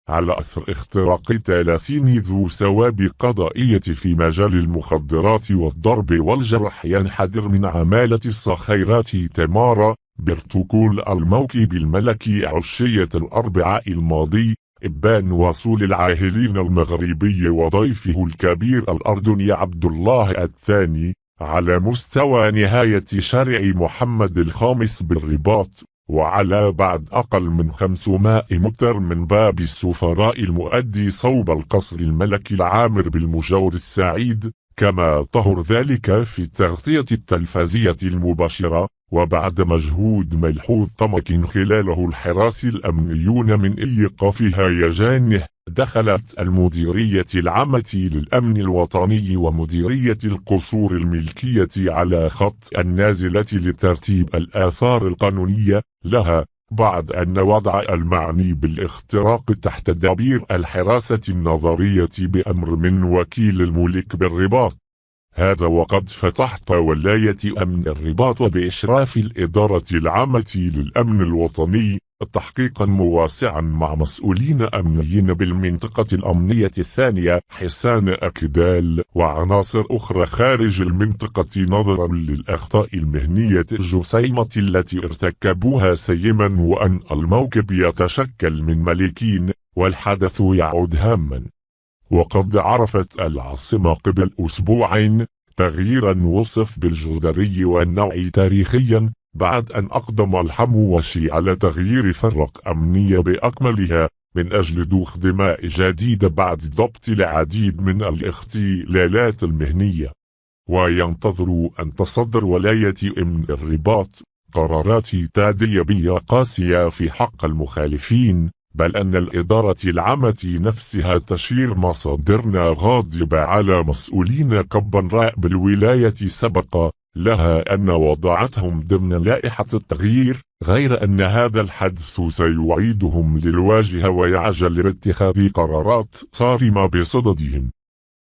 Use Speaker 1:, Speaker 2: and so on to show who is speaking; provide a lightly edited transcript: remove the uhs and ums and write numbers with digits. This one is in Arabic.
Speaker 1: على أثر اختراق 30 ذو سوابق قضائية في مجال المخدرات والضرب والجرح ينحدر من عمالة الصخيرات تمارا بروتوكول الموكب الملكي عشية الأربعاء الماضي إبان وصول العاهلين المغربي وضيفه الكبير الأردني عبد الله الثاني على مستوى نهاية شارع محمد الخامس بالرباط، وعلى بعد أقل من 500 متر من باب السفراء المؤدي صوب القصر الملكي العامر بالمجاور السعيد، كما ظهر ذلك في التغطية التلفزية المباشرة، وبعد مجهود ملحوظ تم خلاله الحراس الأمنيون من إيقاف هيجانه. دخلت المديرية العامة للأمن الوطني ومديرية القصور الملكية على خط النازلة لترتيب الآثار القانونية لها، بعد أن وضع المعني بالاختراق تحت تدابير الحراسة النظرية بأمر من وكيل الملك بالرباط. هذا وقد فتحت ولاية أمن الرباط بإشراف الإدارة العامة للأمن الوطني تحقيقا مواسعا مع مسؤولين أمنيين بالمنطقة الأمنية الثانية حسان أكدال وعناصر أخرى خارج المنطقة نظرا للأخطاء المهنية الجسيمة التي ارتكبوها، سيما وأن الموكب يتشكل من ملكين والحدث يعود هاما. وقد عرفت العاصمة قبل أسبوعين تغييرا وصف بالجدري والنوع تاريخيا، بعد أن أقدم الحموشي على تغيير فرق أمنية بأكملها من أجل ضخ دماء جديدة بعد ضبط العديد من الاختلالات المهنية. وينتظر أن تصدر ولاية أمن الرباط قرارات تأديبية قاسية في حق المخالفين، بل أن الإدارة العامة نفسها تشير مصادرنا غاضبة على مسؤولين كبراء بالولاية سبق لها أن وضعتهم ضمن لائحة التغيير، غير أن هذا الحدث سيعيدهم للواجهة ويعجل لاتخاذ قرارات صارمة بصددهم.